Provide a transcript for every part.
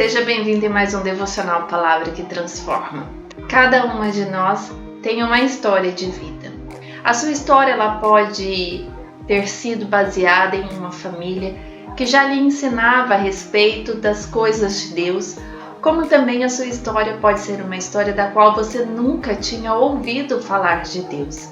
Seja bem-vindo em mais um Devocional Palavra que Transforma. Cada uma de nós tem uma história de vida. A sua história ela pode ter sido baseada em uma família que já lhe ensinava a respeito das coisas de Deus, como também a sua história pode ser uma história da qual você nunca tinha ouvido falar de Deus.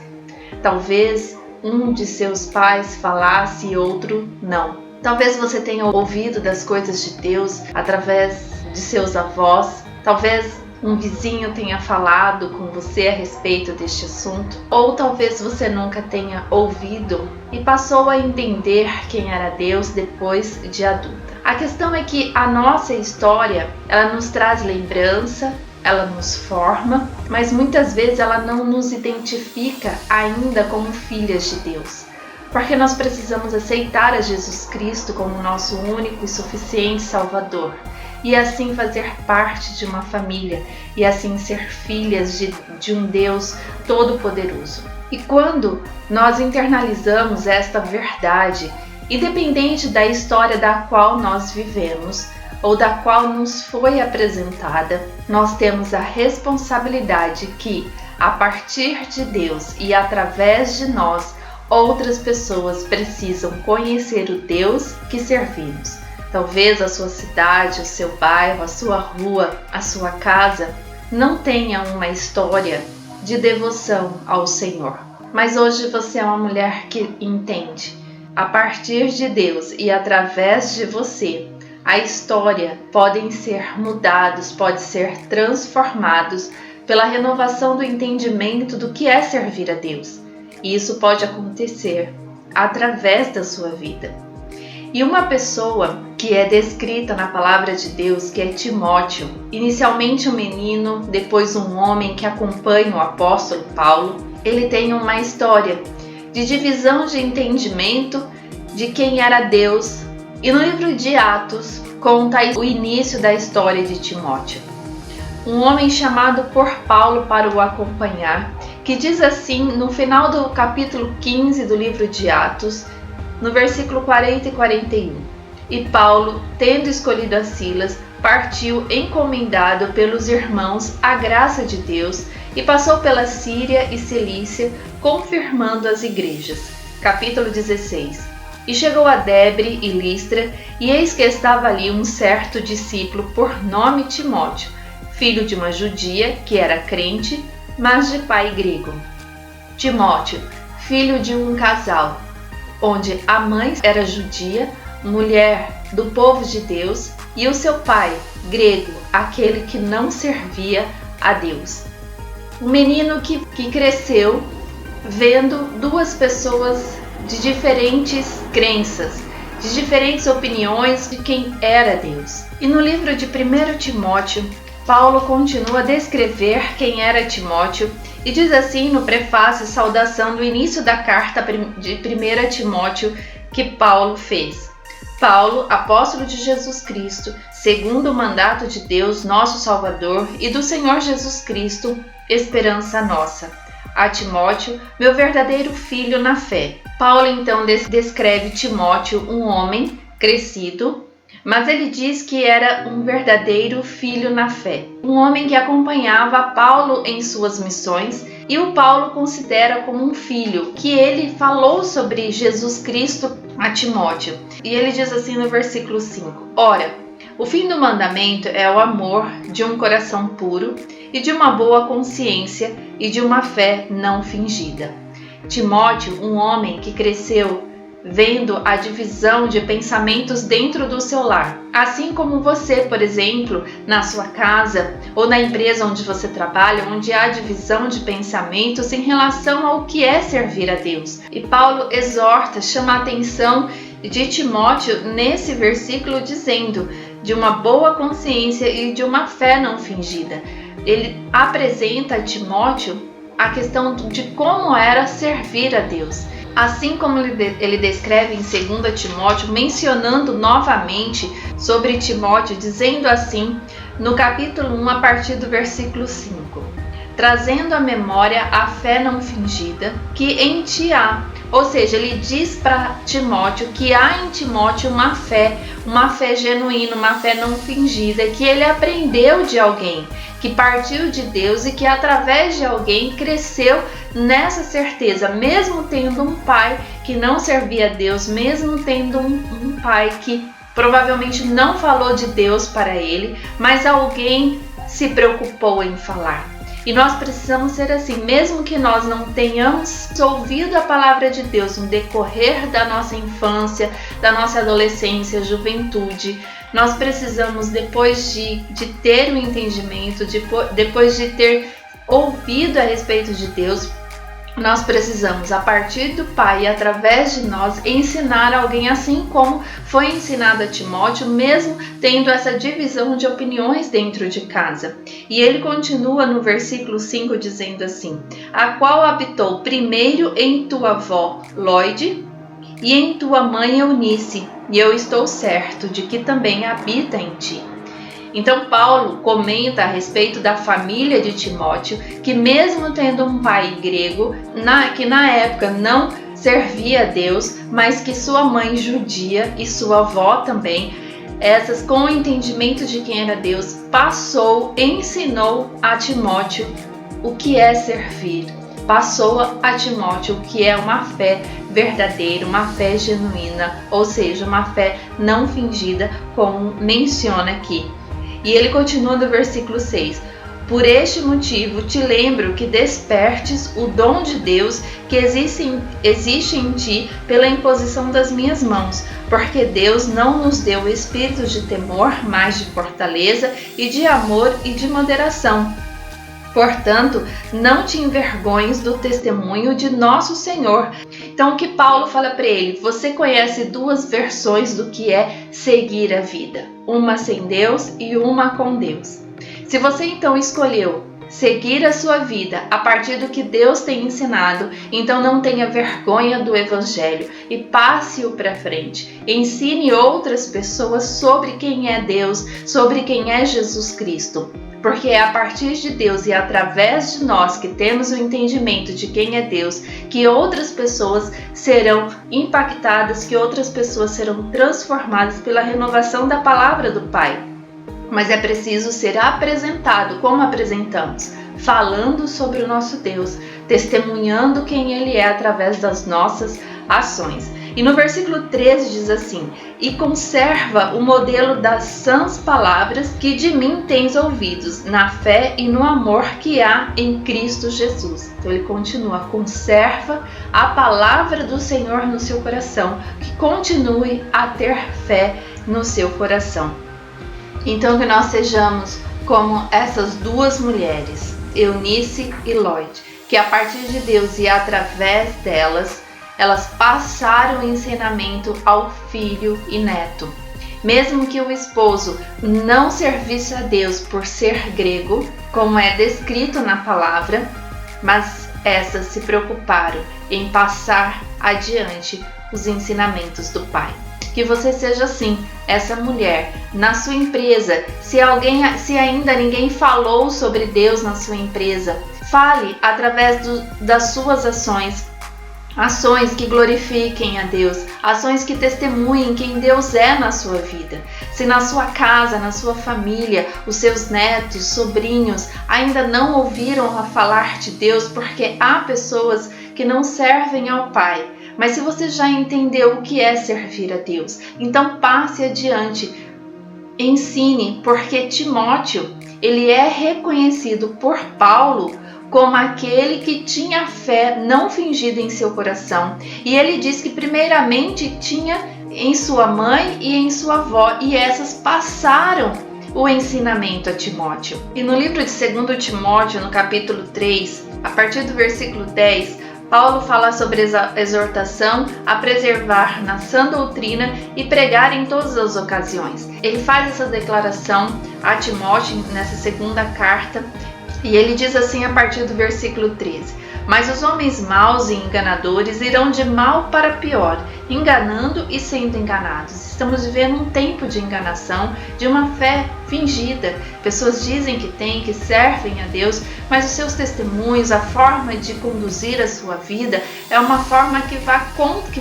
Talvez um de seus pais falasse e outro não. Talvez você tenha ouvido das coisas de Deus através de seus avós. Talvez um vizinho tenha falado com você a respeito deste assunto. Ou talvez você nunca tenha ouvido e passou a entender quem era Deus depois de adulta. A questão é que a nossa história, ela nos traz lembrança, ela nos forma, mas muitas vezes ela não nos identifica ainda como filhas de Deus. Porque nós precisamos aceitar a Jesus Cristo como nosso único e suficiente Salvador, e assim fazer parte de uma família, e assim ser filhas de um Deus Todo-Poderoso. E quando nós internalizamos esta verdade, independente da história da qual nós vivemos, ou da qual nos foi apresentada, nós temos a responsabilidade que, a partir de Deus e através de nós, outras pessoas precisam conhecer o Deus que servimos. Talvez a sua cidade, o seu bairro, a sua rua, a sua casa não tenha uma história de devoção ao Senhor. Mas hoje você é uma mulher que entende. A partir de Deus e através de você, a história podem ser mudados, pode ser transformados pela renovação do entendimento do que é servir a Deus. E isso pode acontecer através da sua vida. E uma pessoa que é descrita na palavra de Deus, que é Timóteo, inicialmente um menino, depois um homem que acompanha o apóstolo Paulo, ele tem uma história de divisão de entendimento de quem era Deus. E no livro de Atos conta o início da história de Timóteo. Um homem chamado por Paulo para o acompanhar, que diz assim no final do capítulo 15 do livro de Atos, no versículo 40 e 41. E Paulo, tendo escolhido a Silas, partiu encomendado pelos irmãos à graça de Deus e passou pela Síria e Cilícia, confirmando as igrejas. Capítulo 16. E chegou a Debre e Listra, e eis que estava ali um certo discípulo por nome Timóteo, filho de uma judia que era crente, mas de pai grego. Timóteo, filho de um casal, onde a mãe era judia, mulher do povo de Deus, e o seu pai, grego, aquele que não servia a Deus. Um menino que cresceu vendo duas pessoas de diferentes crenças, de diferentes opiniões de quem era Deus. E no livro de 1 Timóteo, Paulo continua a descrever quem era Timóteo e diz assim no prefácio, saudação do início da carta de 1 Timóteo que Paulo fez. Paulo, apóstolo de Jesus Cristo, segundo o mandato de Deus, nosso Salvador, e do Senhor Jesus Cristo, esperança nossa. A Timóteo, meu verdadeiro filho na fé. Paulo então descreve Timóteo, um homem crescido, mas ele diz que era um verdadeiro filho na fé. Um homem que acompanhava Paulo em suas missões, e o Paulo considera como um filho, que ele falou sobre Jesus Cristo a Timóteo. E ele diz assim no versículo 5: Ora, o fim do mandamento é o amor de um coração puro e de uma boa consciência e de uma fé não fingida. Timóteo, um homem que cresceu vendo a divisão de pensamentos dentro do seu lar. Assim como você, por exemplo, na sua casa ou na empresa onde você trabalha, onde há divisão de pensamentos em relação ao que é servir a Deus. E Paulo exorta, chama a atenção de Timóteo nesse versículo dizendo de uma boa consciência e de uma fé não fingida. Ele apresenta a Timóteo a questão de como era servir a Deus. Assim como ele descreve em 2 Timóteo, mencionando novamente sobre Timóteo, dizendo assim, no capítulo 1, a partir do versículo 5, trazendo à memória a fé não fingida que em ti há, Ou seja, ele diz para Timóteo que há em Timóteo uma fé genuína, uma fé não fingida, que ele aprendeu de alguém, que partiu de Deus e que através de alguém cresceu nessa certeza, mesmo tendo um pai que não servia a Deus, mesmo tendo um pai que provavelmente não falou de Deus para ele, mas alguém se preocupou em falar. E nós precisamos ser assim, mesmo que nós não tenhamos ouvido a palavra de Deus no decorrer da nossa infância, da nossa adolescência, juventude, nós precisamos, depois de ter o entendimento, depois de ter ouvido a respeito de Deus, nós precisamos, a partir do Pai e através de nós, ensinar alguém, assim como foi ensinado a Timóteo, mesmo tendo essa divisão de opiniões dentro de casa. E ele continua no versículo 5 dizendo assim: a qual habitou primeiro em tua avó Lóide e em tua mãe Eunice, e eu estou certo de que também habita em ti. Então Paulo comenta a respeito da família de Timóteo, que mesmo tendo um pai grego, que na época não servia a Deus, mas que sua mãe judia e sua avó também, essas com o entendimento de quem era Deus, ensinou a Timóteo o que é servir. Passou a Timóteo o que é uma fé verdadeira, uma fé genuína, ou seja, uma fé não fingida, como menciona aqui. E ele continua no versículo 6. Por este motivo te lembro que despertes o dom de Deus que existe em ti pela imposição das minhas mãos, porque Deus não nos deu espírito de temor, mas de fortaleza e de amor e de moderação. Portanto, não te envergonhes do testemunho de nosso Senhor. Então, o que Paulo fala para ele? Você conhece duas versões do que é seguir a vida. Uma sem Deus e uma com Deus. Se você então escolheu seguir a sua vida a partir do que Deus tem ensinado, então não tenha vergonha do Evangelho e passe-o para frente. Ensine outras pessoas sobre quem é Deus, sobre quem é Jesus Cristo. Porque é a partir de Deus e através de nós que temos o entendimento de quem é Deus, que outras pessoas serão impactadas, que outras pessoas serão transformadas pela renovação da palavra do Pai. Mas é preciso ser apresentado, como apresentamos, falando sobre o nosso Deus, testemunhando quem Ele é através das nossas ações. E no versículo 13 diz assim: e conserva o modelo das sãs palavras que de mim tens ouvidos, na fé e no amor que há em Cristo Jesus. Então ele continua: conserva a palavra do Senhor no seu coração, que continue a ter fé no seu coração. Então que nós sejamos como essas duas mulheres, Eunice e Lóide, que a partir de Deus e através delas, elas passaram o ensinamento ao filho e neto. Mesmo que o esposo não servisse a Deus por ser grego, como é descrito na palavra, mas essas se preocuparam em passar adiante os ensinamentos do pai. Que você seja assim, essa mulher, na sua empresa. Se ainda ninguém falou sobre Deus na sua empresa, fale através das suas ações. Ações que glorifiquem a Deus, ações que testemunhem quem Deus é na sua vida. Se na sua casa, na sua família, os seus netos, sobrinhos ainda não ouviram a falar de Deus, porque há pessoas que não servem ao Pai. Mas se você já entendeu o que é servir a Deus, então passe adiante, ensine, porque Timóteo, ele é reconhecido por Paulo como aquele que tinha fé não fingida em seu coração. E ele diz que primeiramente tinha em sua mãe e em sua avó, e essas passaram o ensinamento a Timóteo. E no livro de 2 Timóteo, no capítulo 3, a partir do versículo 10, Paulo fala sobre a exortação a preservar na sã doutrina e pregar em todas as ocasiões. Ele faz essa declaração a Timóteo nessa segunda carta, e ele diz assim a partir do versículo 13: Mas os homens maus e enganadores irão de mal para pior, enganando e sendo enganados. Estamos vivendo um tempo de enganação, de uma fé fingida. Pessoas dizem que têm, que servem a Deus, mas os seus testemunhos, a forma de conduzir a sua vida é uma forma que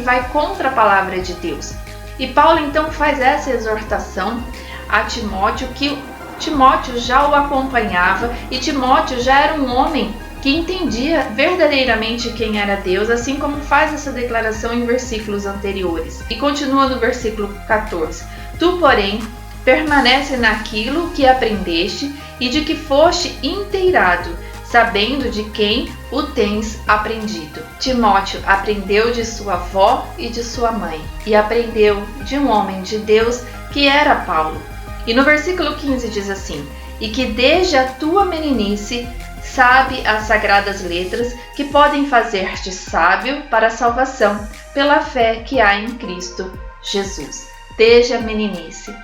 vai contra a palavra de Deus. E Paulo então faz essa exortação a Timóteo, que Timóteo já o acompanhava, e Timóteo já era um homem que entendia verdadeiramente quem era Deus, assim como faz essa declaração em versículos anteriores. E continua no versículo 14: Tu, porém, permanece naquilo que aprendeste e de que foste inteirado, sabendo de quem o tens aprendido. Timóteo aprendeu de sua avó e de sua mãe, e aprendeu de um homem de Deus que era Paulo. E no versículo 15 diz assim: E que desde a tua meninice sabe as sagradas letras que podem fazer-te sábio para a salvação, pela fé que há em Cristo Jesus. Desde a meninice,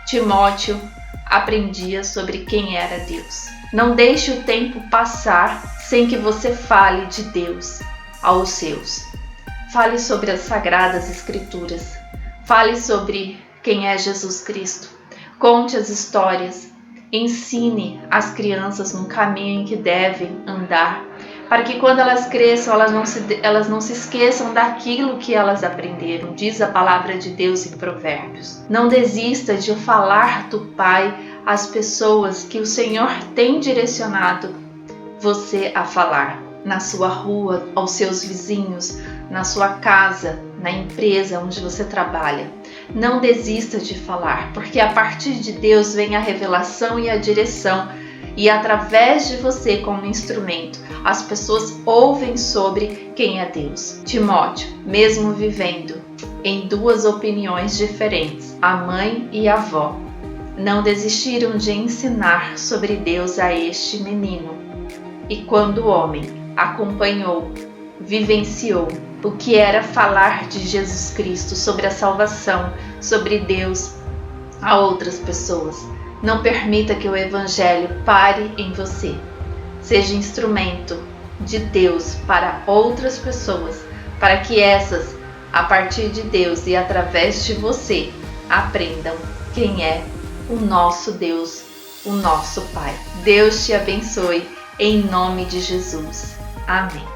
Timóteo aprendia sobre quem era Deus. Não deixe o tempo passar sem que você fale de Deus aos seus. Fale sobre as sagradas escrituras. Fale sobre quem é Jesus Cristo. Conte as histórias. Ensine as crianças no caminho em que devem andar, para que quando elas cresçam, elas não se esqueçam daquilo que elas aprenderam, diz a palavra de Deus em Provérbios. Não desista de falar do Pai às pessoas que o Senhor tem direcionado você a falar, na sua rua, aos seus vizinhos, na sua casa, na empresa onde você trabalha. Não desista de falar, porque a partir de Deus vem a revelação e a direção, e através de você como instrumento, as pessoas ouvem sobre quem é Deus. Timóteo, mesmo vivendo em duas opiniões diferentes, a mãe e a avó, não desistiram de ensinar sobre Deus a este menino. E quando o homem acompanhou, vivenciou o que era falar de Jesus Cristo, sobre a salvação, sobre Deus a outras pessoas, não permita que o Evangelho pare em você. Seja instrumento de Deus para outras pessoas, para que essas, a partir de Deus e através de você, aprendam quem é o nosso Deus, o nosso Pai. Deus te abençoe, em nome de Jesus. Amém.